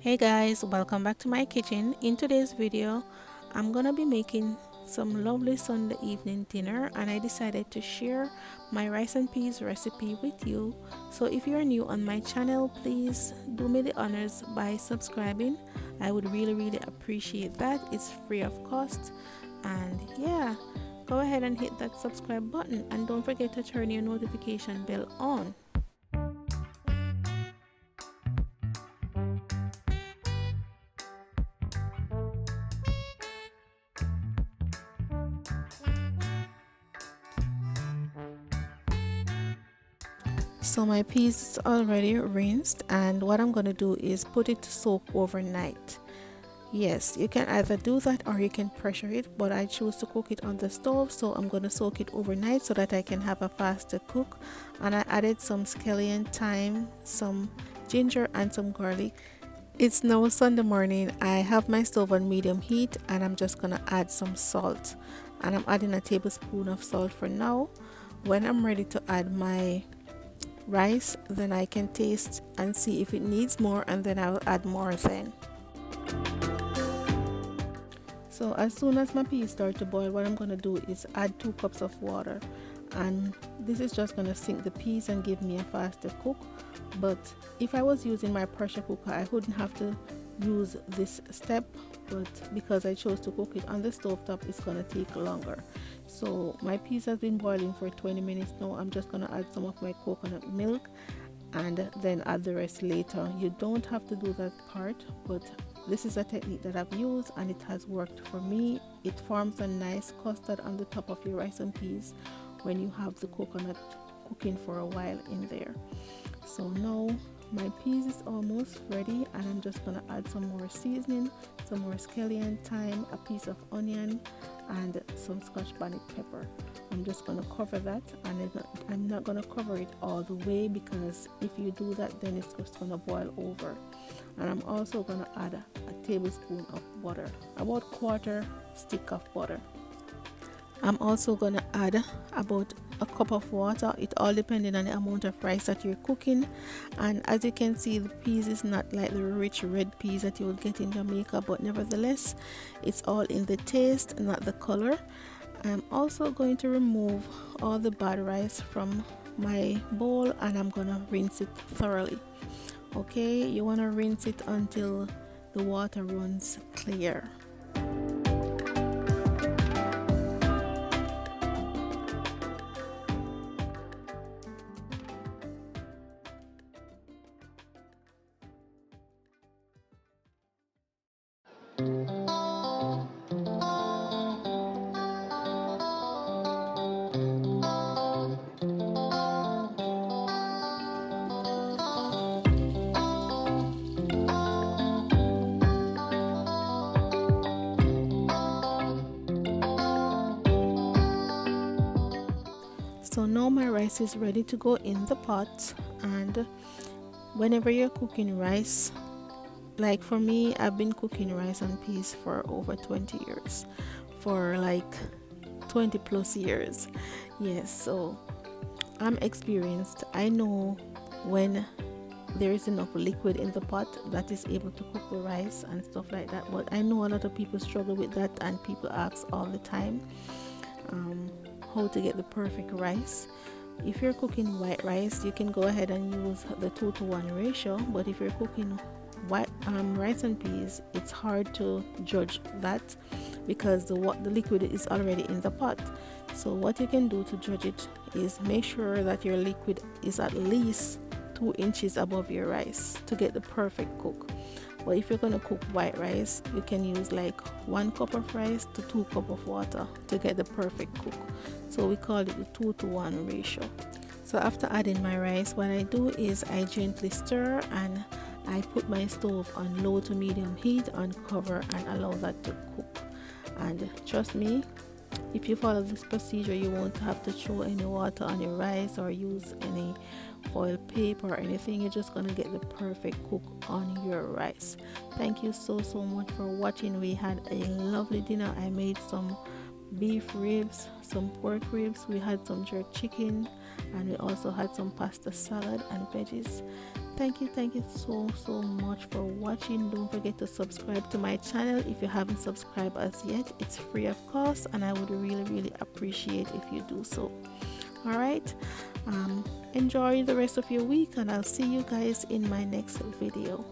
Hey guys, welcome back to my kitchen. In today's video, I'm gonna be making some lovely Sunday evening dinner, and I decided to share my rice and peas recipe with you. So if you're new on my channel, please do me the honors by subscribing. I would really appreciate that. It's free of cost, and yeah, go ahead and hit that subscribe button, and don't forget to turn your notification bell on. So my peas is already rinsed, and what I'm going to do is put it to soak overnight. Yes, you can either do that or you can pressure it, but I choose to cook it on the stove, so I'm going to soak it overnight so that I can have a faster cook. And I added some scallion, thyme, some ginger and some garlic. It's now Sunday morning. I have my stove on medium heat, and I'm just going to add some salt, and I'm adding a tablespoon of salt for now. When I'm ready to add my rice, then I can taste and see if it needs more, and then I'll add more then. So as soon as my peas start to boil, what I'm going to do is add 2 cups of water, and this is just going to sink the peas and give me a faster cook. But if I was using my pressure cooker, I wouldn't have to use this step, but because I chose to cook it on the stove top, it's going to take longer. So my peas have been boiling for 20 minutes now. I'm just going to add some of my coconut milk and then add the rest later. You don't have to do that part, but this is a technique that I've used and it has worked for me. It forms a nice custard on the top of your rice and peas when you have the coconut cooking for a while in there. So now my peas is almost ready, and I'm just gonna add some more seasoning, some more scallion, thyme, a piece of onion, and some Scotch bonnet pepper. I'm just gonna cover that, and I'm not gonna cover it all the way, because if you do that, then it's just gonna boil over. And I'm also gonna add a tablespoon of butter, about quarter stick of butter. I'm also gonna add about a cup of water. It all depending on the amount of rice that you're cooking. And as you can see, the peas is not like the rich red peas that you would get in Jamaica, but nevertheless, it's all in the taste, not the color. I'm also going to remove all the bad rice from my bowl, and I'm gonna rinse it thoroughly. Okay, you want to rinse it until the water runs clear. So now my rice is ready to go in the pot. And whenever you're cooking rice, like for me, I've been cooking rice and peas for over 20 years, for like 20 plus years. Yes, so I'm experienced. I know when there is enough liquid in the pot that is able to cook the rice and stuff like that. But I know a lot of people struggle with that, and people ask all the time how to get the perfect rice. If you're cooking white rice, you can go ahead and use the 2-to-1 ratio, but if you're cooking white rice and peas, it's hard to judge that because the liquid is already in the pot. So what you can do to judge it is make sure that your liquid is at least 2 inches above your rice to get the perfect cook. But if you're going to cook white rice, you can use like 1 cup of rice to 2 cups of water to get the perfect cook. So we call it the 2-to-1 ratio. So after adding my rice, what I do is I gently stir, and I put my stove on low to medium heat on cover and allow that to cook. And trust me, if you follow this procedure, you won't have to throw any water on your rice or use any foil paper or anything. You're just gonna get the perfect cook on your rice. Thank you so much for watching. We had a lovely dinner. I made some beef ribs, some pork ribs, we had some jerk chicken, and we also had some pasta salad and veggies. Thank you so much for watching. Don't forget to subscribe to my channel if you haven't subscribed as yet. It's free of course, and I would really appreciate if you do so. All right, enjoy the rest of your week, and I'll see you guys in my next video.